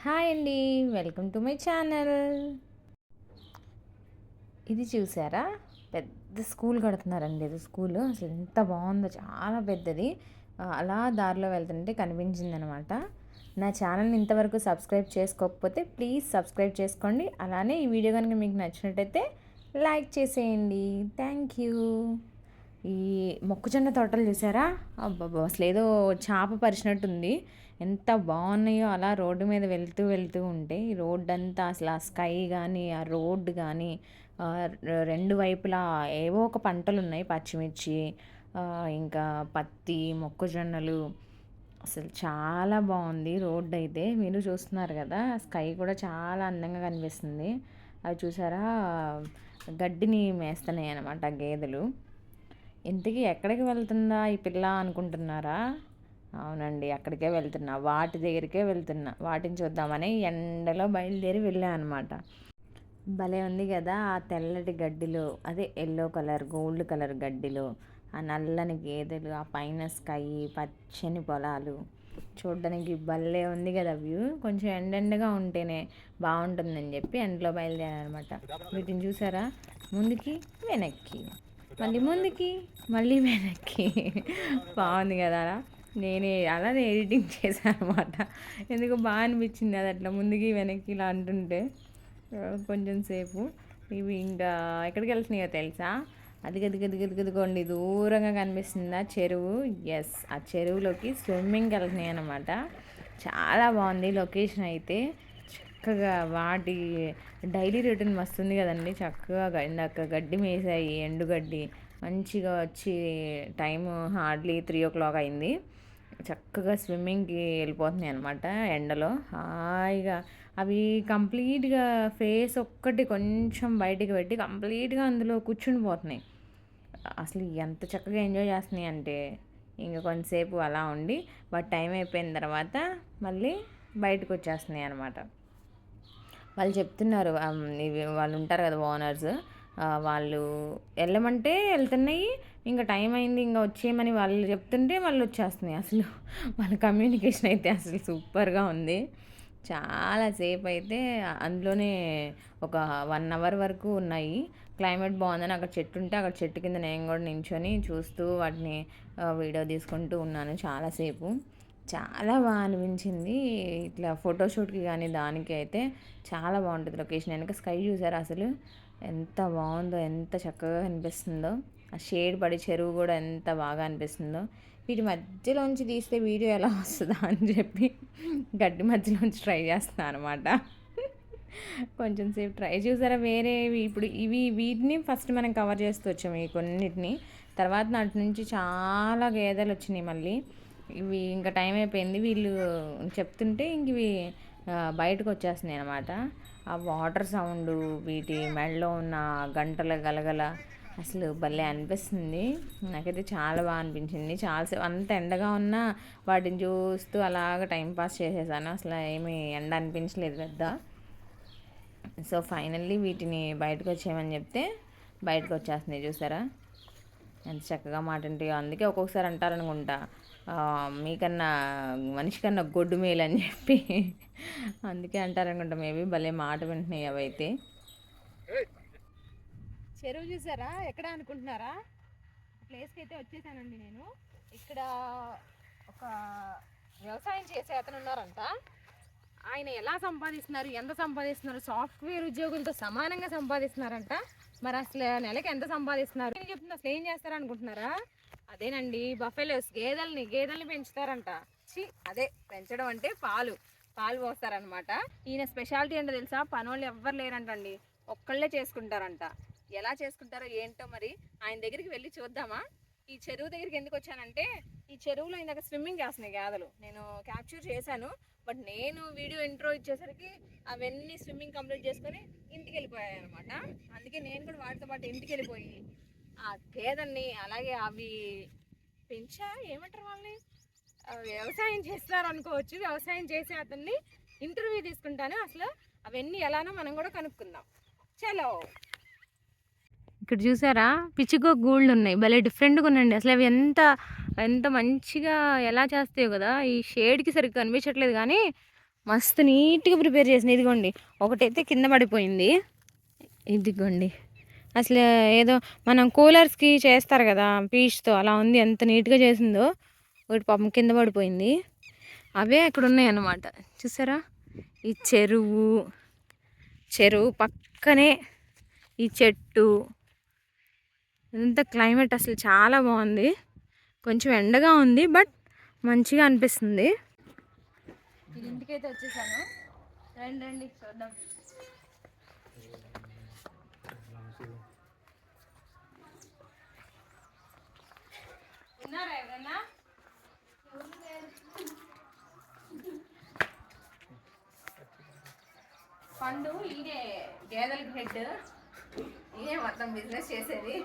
Hi అండి. Welcome to my channel. ఇది చూసారా? పెద్ద స్కూల్ కడుతున్నారండి. ఇది స్కూలు అసలు ఎంత బాగుందో, చాలా పెద్దది. అలా దారిలో వెళ్తుంటే కనిపించిందనమాట. నా ఛానల్ని ఇంతవరకు సబ్స్క్రైబ్ చేసుకోకపోతే ప్లీజ్ సబ్స్క్రైబ్ చేసుకోండి. అలానే ఈ వీడియో కనుక మీకు నచ్చినట్టయితే లైక్ చేసేయండి. Thank you. ఈ మొక్కజొన్న తోటలు చూసారా? అబ్బబ్బా, అసలు ఏదో చేప పరిచినట్టుంది. ఎంత బాగున్నాయో. అలా రోడ్డు మీద వెళ్తూ వెళ్తూ ఉంటే ఈ రోడ్డు అంతా అసలు ఆ స్కై కానీ ఆ రోడ్డు కానీ రెండు వైపులా ఏవో ఒక పంటలు ఉన్నాయి. పచ్చిమిర్చి, ఇంకా పత్తి, మొక్కజొన్నలు. అసలు చాలా బాగుంది రోడ్డు అయితే. మీరు చూస్తున్నారు కదా, స్కై కూడా చాలా అందంగా కనిపిస్తుంది. అవి చూసారా, గడ్డిని మేస్తున్నాయి అన్నమాట గేదెలు. ఇంతకీ ఎక్కడికి వెళ్తుందా ఈ పిల్ల అనుకుంటున్నారా? అవునండి, అక్కడికే వెళ్తున్నా, వాటి దగ్గరికే వెళ్తున్నా. వాటిని చూద్దామని ఎండలో బయలుదేరి వెళ్ళా అనమాట. భలే ఉంది కదా ఆ తెల్లటి గడ్డిలో, అదే ఎల్లో కలర్ గోల్డ్ కలర్ గడ్డిలో ఆ నల్లని గేదెలు, ఆ పైన స్కై, పచ్చని పొలాలు చూడడానికి భలే ఉంది కదా వ్యూ. కొంచెం ఎండెండగా ఉంటేనే బాగుంటుందని చెప్పి ఎండలో బయలుదేరాను అనమాట. వీటిని చూసారా, ముందుకి వెనక్కి, మళ్ళీ ముందుకి, మళ్ళీ వెనక్కి. బాగుంది కదా. నేనే అలానే ఎడిటింగ్ చేశాను అనమాట. ఎందుకు బాగా అనిపించింది అది అట్లా ముందుకి వెనక్కి ఇలా అంటుంటే. కొంచెం సేపు ఇవి ఇంకా ఎక్కడికి వెళ్తున్నాయో తెలుసా? అది గది గది గది గదిగోండి, దూరంగా కనిపిస్తుందా చెరువు. ఎస్, ఆ చెరువులోకి స్విమ్మింగ్కి వెళ్తున్నాయి అనమాట. చాలా బాగుంది లొకేషన్ అయితే. చక్కగా వాటి డైలీ రొటీన్ మస్తుంది కదండి. చక్కగా ఇందాక గడ్డి మేసాయి, ఎండుగడ్డి మంచిగా వచ్చి టైము హార్డ్లీ 3 o'clock అయింది. చక్కగా స్విమ్మింగ్కి వెళ్ళిపోతున్నాయి అనమాట ఎండలో హాయిగా. అవి కంప్లీట్గా ఫేస్ ఒక్కటి కొంచెం బయటికి పెట్టి కంప్లీట్గా అందులో కూర్చుని పోతున్నాయి. అసలు ఎంత చక్కగా ఎంజాయ్ చేస్తున్నాయి అంటే, ఇంకా కొంతసేపు అలా ఉండి వాటి టైం అయిపోయిన తర్వాత మళ్ళీ బయటకు వచ్చేస్తున్నాయి అనమాట. వాళ్ళు చెప్తున్నారు, ఇవి వాళ్ళు ఉంటారు కదా ఓనర్స్, వాళ్ళు వెళ్ళమంటే వెళ్తున్నాయి, ఇంకా టైం అయింది ఇంకా వచ్చేయమని వాళ్ళు చెప్తుంటే వాళ్ళు వచ్చేస్తున్నాయి. అసలు వాళ్ళ కమ్యూనికేషన్ అయితే అసలు సూపర్గా ఉంది. చాలాసేపు అయితే అందులోనే ఒక 1 hour వరకు ఉన్నాయి. క్లైమేట్ బాగుందని అక్కడ చెట్టు ఉంటే అక్కడ చెట్టు కింద నేను కూడా నించొని చూస్తూ వాటిని వీడియో తీసుకుంటూ ఉన్నాను చాలాసేపు. చాలా బాగా అనిపించింది. ఇట్లా ఫోటోషూట్కి కానీ దానికి అయితే చాలా బాగుంటుంది లొకేషన్. వెనక స్కై చూసారా అసలు ఎంత బాగుందో, ఎంత చక్కగా అనిపిస్తుందో. ఆ షేడ్ పడి చెరువు కూడా ఎంత బాగా అనిపిస్తుందో. వీటి మధ్యలోంచి తీస్తే వీడియో ఎలా వస్తుందా అని చెప్పి గడ్డి మధ్యలోంచి ట్రై చేస్తున్నాను అనమాట. కొంచెం సేపు ట్రై చూసారా. వేరేవి ఇప్పుడు వీటిని ఫస్ట్ మనం కవర్ చేస్తూ వచ్చాము ఈ కొన్నిటిని. తర్వాత నాటి నుంచి చాలా గేదెలు వచ్చినాయి మళ్ళీ. ఇవి ఇంకా టైం అయిపోయింది వీళ్ళు చెప్తుంటే ఇంక ఇవి బయటకు వచ్చేస్తున్నాయి అనమాట. ఆ వాటర్ సౌండ్, వీటి మెడలో ఉన్న గంటల గలగల అసలు భలే అనిపిస్తుంది. నాకైతే చాలా బాగా అనిపించింది. చాలాసేపు అంత ఎండగా ఉన్నా వాటిని చూస్తూ అలాగ టైంపాస్ చేసేసాను. అసలు ఏమీ ఎండ అనిపించలేదు పెద్ద. సో ఫైనల్లీ వీటిని బయటకు వచ్చేయమని చెప్తే బయటకు వచ్చేస్తున్నాయి. చూసారా ఎంత చక్కగా మాట ఉంటాయో. అందుకే ఒక్కొక్కసారి అంటారనుకుంటా, మీకన్నా మనిషి కన్నా గొడ్డు మేలు అని చెప్పి. అందుకే అంటారనుకుంటా మేబీ. భలే మాట వింటున్నాయి అవైతే. చెరువు చూసారా ఎక్కడ అనుకుంటున్నారా? ప్లేస్కి అయితే వచ్చేసానండి నేను. ఇక్కడ ఒక వ్యవసాయం చేసే అతను ఉన్నారంట. ఆయన ఎలా సంపాదిస్తున్నారు, ఎంత సంపాదిస్తున్నారు, సాఫ్ట్వేర్ ఉద్యోగులతో సమానంగా సంపాదిస్తున్నారంట. మరి అసలు నెలకి ఎంత సంపాదిస్తున్నారు నేను చెప్తున్నా. అసలు ఏం చేస్తారు అనుకుంటున్నారా? అదేనండి, బఫెలోస్ గేదెల్ని పెంచుతారంట. అదే పెంచడం అంటే పాలు పోస్తారనమాట. ఈయన స్పెషాలిటీ ఏంటో తెలుసా? పనోళ్ళు ఎవ్వరు లేరంటండి, ఒక్కళ్ళే చేసుకుంటారంట. ఎలా చేసుకుంటారో ఏంటో మరి ఆయన దగ్గరికి వెళ్ళి చూద్దామా. ఈ చెరువు దగ్గరికి ఎందుకు వచ్చానంటే, ఈ చెరువులో ఇందాక స్విమ్మింగ్ చేస్తున్నాయి గేదెలు. నేను క్యాప్చర్ చేశాను. బట్ నేను వీడియో ఇంట్రో ఇచ్చేసరికి అవన్నీ స్విమ్మింగ్ కంప్లీట్ చేసుకొని ఇంటికి వెళ్ళిపోయాయి అనమాట. అందుకే నేను కూడా వాటితో పాటు ఇంటికి వెళ్ళిపోయి ఆ గేదెల్ని, అలాగే అవి ఏమంటారు వాళ్ళని, వ్యవసాయం చేస్తారు అనుకోవచ్చు, వ్యవసాయం చేసే అతన్ని ఇంటర్వ్యూ తీసుకుంటాను. అసలు అవన్నీ ఎలానో మనం కూడా కనుక్కుందాం. చలో. ఇక్కడ చూసారా పిచ్చిగో గూళ్ళు ఉన్నాయి, భలే డిఫరెంట్గా ఉన్నాయండి. అసలు అవి ఎంత మంచిగా ఎలా చేస్తాయో కదా. ఈ షేడ్కి సరిగ్గా కనిపించట్లేదు కానీ మస్తు నీట్గా ప్రిపేర్ చేసిన. ఇదిగోండి ఒకటైతే కింద పడిపోయింది. ఇదిగోండి అసలు ఏదో మనం కూలర్స్కి చేస్తారు కదా పీచ్తో, అలా ఉంది. ఎంత నీట్గా చేసిందో. ఒకటి పాపం కింద పడిపోయింది. అవే అక్కడ ఉన్నాయి అన్నమాట. చూసారా ఈ చెరువు పక్కనే ఈ చెట్టు, ఎంత క్లైమేట్ అసలు చాలా బాగుంది. కొంచెం ఎండగా ఉంది బట్ మంచిగా అనిపిస్తుంది. ఇంటికైతే వచ్చేసాను. రండి చూద్దాం. ఉన్నారా ఎవరన్నా? పండు ఈడే గేదెలకు హెడ్, ఈడే మొత్తం బిజినెస్ చేసేది.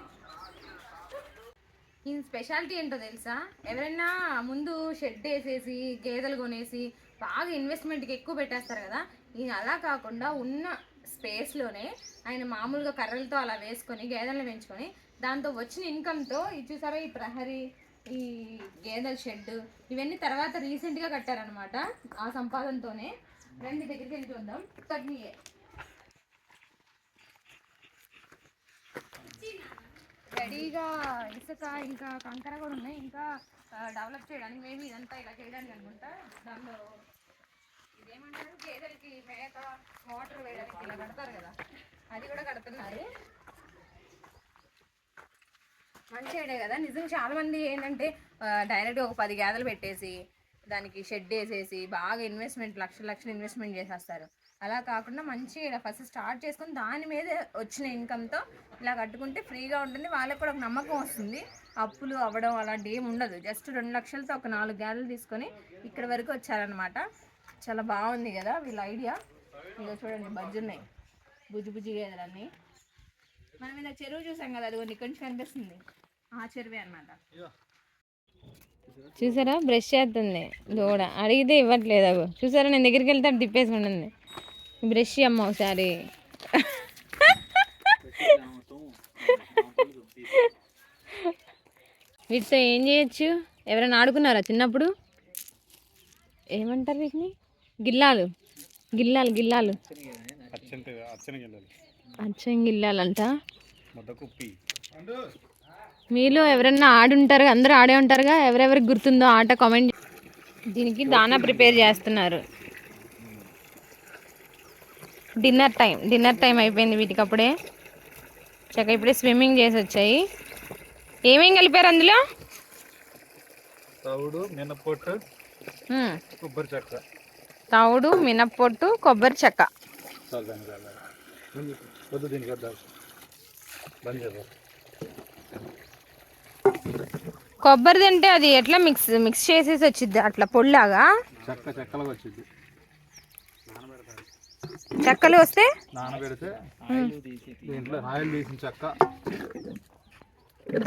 ఈ స్పెషాలిటీ ఏంటో తెలుసా? ఎవరైనా ముందు షెడ్ వేసేసి గేదెలు కొనేసి బాగా ఇన్వెస్ట్మెంట్కి ఎక్కువ పెట్టేస్తారు కదా, ఈయన అలా కాకుండా ఉన్న స్పేస్లోనే ఆయన మామూలుగా కర్రలతో అలా వేసుకొని గేదెలను పెంచుకొని దాంతో వచ్చిన ఇన్కమ్తో ఇది చూసారా, ఈ ప్రహరీ, ఈ గేదెల షెడ్, ఇవన్నీ తర్వాత రీసెంట్గా కట్టారనమాట. ఆ సంపాదనతోనే. రండి దగ్గరికి వెళ్ళి చూద్దాం. తగ్గియే రెడీగా ఇసుక ఇంకా కంకర కూడా ఉన్నాయి. ఇంకా డెవలప్ చేయడానికి మేబీ ఇదంతా ఇలా చేయడానికి అనుకుంటా. దానిలో ఇదేమంటారు, గేదెలకి మేత వాటర్ వేయడానికి ఇలా కడతారు కదా, అది కూడా కడుతున్నారు. మంచి ఐడియా కదా నిజం. చాలామంది ఏంటంటే డైరెక్ట్గా ఒక 10 గేదెలు పెట్టేసి దానికి షెడ్ వేసేసి బాగా ఇన్వెస్ట్మెంట్ లక్షలు ఇన్వెస్ట్మెంట్ చేసేస్తారు. అలా కాకుండా మంచిగా ఇలా ఫస్ట్ స్టార్ట్ చేసుకొని దాని మీద వచ్చిన ఇన్కమ్తో ఇలా కట్టుకుంటే ఫ్రీగా ఉంటుంది. వాళ్ళకి కూడా ఒక నమ్మకం వస్తుంది. అప్పులు అవ్వడం అలాంటి ఏమి ఉండదు. జస్ట్ 2 లక్షలతో ఒక 4 గేదెలు తీసుకొని ఇక్కడ వరకు వచ్చారనమాట. చాలా బాగుంది కదా వీళ్ళ ఐడియా. ఇలా చూడండి బజ్జున్నాయి, బుజ్జి గేదెలన్నీ. మనం ఇలా చెరువు చూసాం కదా, అది కొన్ని కొంచెం కనిపిస్తుంది, ఆ చెరువే అనమాట. చూసారా బ్రష్ చేస్తుంది దూడ, అడిగితే ఇవ్వట్లేదు. అవి చూసారా, నేను దగ్గరికి వెళ్తే అది తిప్పేసుకుంటుంది. బ్రష్ అమ్మ ఒకసారి. వీటితో ఏం చేయొచ్చు? ఎవరైనా ఆడుకున్నారా చిన్నప్పుడు? ఏమంటారు వీటిని? గిల్లాలు. అచ్చం గిల్లాలంట. మీలో ఎవరన్నా ఆడుంటారు, అందరూ ఆడే ఉంటారుగా. ఎవరెవరికి గుర్తుందో ఆట కామెంట్. దీనికి దానా ప్రిపేర్ చేస్తున్నారు. డిన్నర్ టైం అయిపోయింది వీటికి అప్పుడే. చక్కగా ఇప్పుడే స్విమ్మింగ్ చేసి వచ్చాయి. ఏమేం కలిపారు అందులో? తవుడు, మినప్పొట్టు, కొబ్బరి చెక్క. కొబ్బరిది అంటే అది ఎట్లా మిక్స్ చేసేసి వచ్చింది అట్లా పొడిలాగా? చెక్కలు వస్తే నానబెడితే దీంట్లో ఆయిల్ తీసిన చెక్క,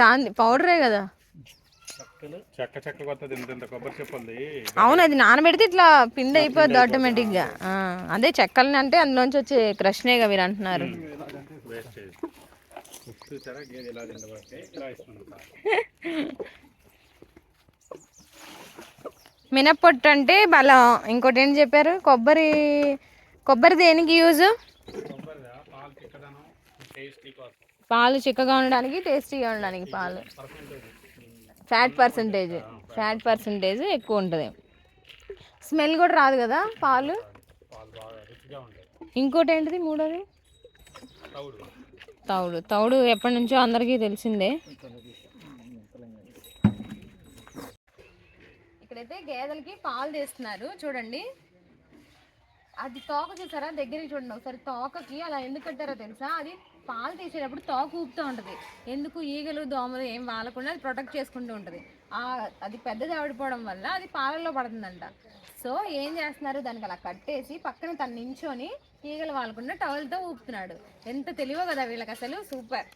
దాని పౌడరే కదా. కొబ్బరి చెప్పండి. అవును, అది నానబెడితే ఇట్లా పిండి అయిపోద్ది ఆటోమేటిక్గా. అదే చెక్కలని అంటే అందులోంచి వచ్చే క్రష్నేగా మీరు అంటున్నారు. మినప్పొట్టు అంటే బలం. ఇంకోటి ఏంటి చెప్పారు? కొబ్బరి దేనికి యూజ్? పాలు చిక్కగా ఉండడానికి, టేస్టీగా ఉండడానికి. పాలు ఫ్యాట్ పర్సంటేజ్ ఎక్కువ ఉంటుంది. స్మెల్ కూడా రాదు కదా పాలు. ఇంకోటి ఏంటిది మూడోది? తౌడు ఎప్పటి నుంచో అందరికీ తెలిసిందే. ఇక్కడైతే గేదెలకి పాలు తీస్తున్నారు చూడండి. అది తోక చూసారా, దగ్గరికి చూడండి ఒకసారి. తోకకి అలా ఎందుకు కట్టారో తెలుసా? అది పాలు తీసేటప్పుడు తోక ఊపుతూ ఉంటుంది. ఎందుకు? ఈగలు దోమలు ఏం వాలకుండా అది ప్రొటెక్ట్ చేసుకుంటూ ఉంటుంది. అది పెద్దది ఆడిపోవడం వల్ల అది పాలల్లో పడుతుందంట. సో ఏం చేస్తున్నారు, దానికి అలా కట్టేసి పక్కన తను నించొని ఈగలు వాలకుండా టవల్తో ఊపుతున్నాడు. ఎంత తెలివో కదా వీళ్ళకి, అసలు సూపర్.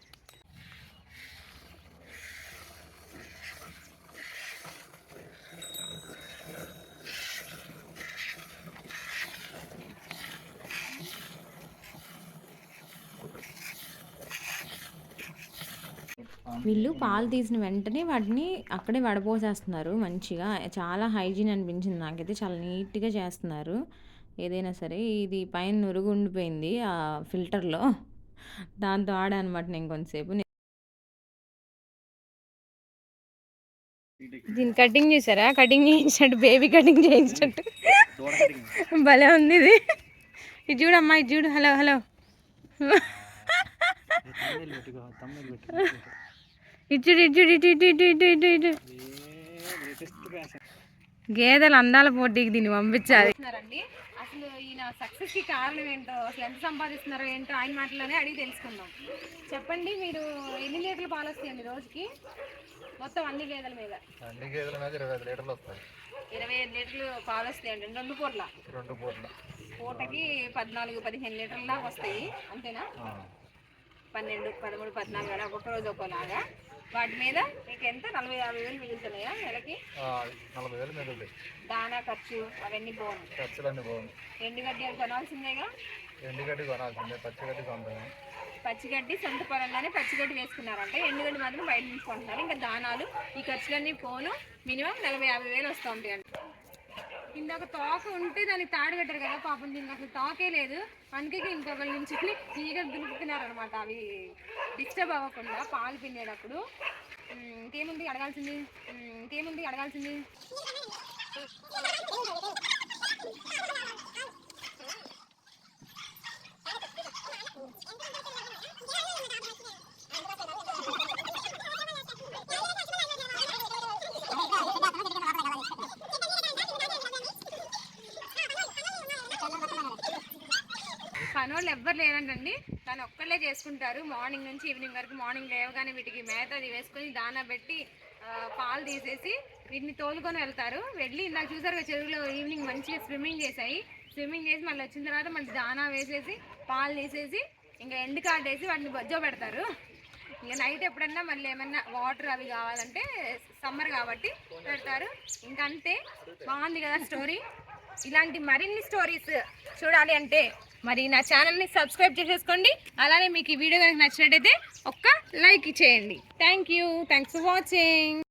వీళ్ళు పాలు తీసిన వెంటనే వాటిని అక్కడే వడపోసేస్తున్నారు మంచిగా. చాలా హైజీన్ అనిపించింది నాకైతే. చాలా నీట్గా చేస్తున్నారు. ఏదైనా సరే. ఇది పైన నురుగు ఉండిపోయింది ఆ ఫిల్టర్లో, దాంతో ఆడా అనమాట నేను కొంతసేపు. దీని కటింగ్ చూసారా, కటింగ్ చేయించినట్టు, బేబీ కటింగ్ చేయించినట్టు భలే ఉంది ఇది. ఇది చూడమ్మా, ఇది చూడు. హలో హలో ఇచ్చుడు ఇచ్చుడు ఇటు ఇటు ఇటు ఇటు ఇటు ఇటు. గేదెలు అందాల పోటీకి దీన్ని పంపించాలి. అసలు ఈయన సక్సెస్ కి కారణం ఏంటో, అసలు ఎంత సంపాదిస్తున్నారో ఏంటో ఆయన మాటలోనే అడిగి తెలుసుకుందాం. చెప్పండి, మీరు ఎన్ని లీటర్లు పాలు వస్తాయండి రోజుకి మొత్తం అన్ని గేదెల మీద? 25 లీటర్లు పాలు వస్తాయండి రెండు పూట్ల. పూటకి 14-15 లీటర్ల దాకా వస్తాయి అంతేనా? 12, 13, 14 అలా ఒక్కొక్క రోజు ఒక్కోలాగా. వాటి మీద మీకు ఎంత 40-50 వేలు మిగులుతున్నాయా నెలకి? 40,000 మిగులుతాయి. దానా ఖర్చు అవన్నీ బాగుంది. ఖర్చులన్నీ బాగుంది. ఎండుగడ్డి అవి కొనాల్సిందేగా? ఎండుగడ్డి కొనాల్సిందే, పచ్చిగడ్డి సొంతమే. పచ్చిగడ్డి సొంత పొలంలోనే పచ్చిగడ్డి వేసుకున్నారంటే, ఎండుగడ్డి మాత్రం బయట తీసుకుంటున్నారు. ఇంకా దానాలు ఈ ఖర్చులన్నీ పోను మినిమం 40-50 వేలు వస్తూ ఉంటాయండి. ఇందాక తోక ఉంటే దానికి తాడు కట్టారు కదా, పాపం దీనికి అసలు తోకే లేదు. అందుకే ఇంకొకరి నుంచి ఈగలు దులుపుతున్నారు అనమాట, అవి డిస్టర్బ్ అవ్వకుండా పాలు పిండేటప్పుడు. ఇంకేముంది అడగాల్సింది? పనోళ్ళు ఎవ్వరు లేరంటండి, తను ఒక్కళ్ళే చేసుకుంటారు మార్నింగ్ నుంచి ఈవినింగ్ వరకు. మార్నింగ్ లేవగానే వీటికి మేత అది వేసుకొని దానా పెట్టి పాలు తీసేసి వీటిని తోలుకొని వెళ్తారు. వెళ్ళి ఇందాక చూసారు చెరువులో ఈవినింగ్ మంచిగా స్విమ్మింగ్ చేసి మళ్ళీ వచ్చిన తర్వాత మళ్ళీ దానా వేసేసి పాలు తీసేసి ఇంకా ఎండు కాటేసి వాటిని బొజ్జో పెడతారు. ఇంకా నైట్ ఎప్పుడన్నా మళ్ళీ ఏమన్నా వాటర్ అవి కావాలంటే సమ్మర్ కాబట్టి పెడతారు. ఇంకా అంతే. బాగుంది కదా స్టోరీ. ఇలాంటి మరిన్ని స్టోరీస్ చూడాలి అంటే మరి నా ఛానల్ని సబ్స్క్రైబ్ చేసేసుకోండి. అలానే మీకు ఈ వీడియో కనుక నచ్చినట్టయితే ఒక్క లైక్ చేయండి. Thanks for watching.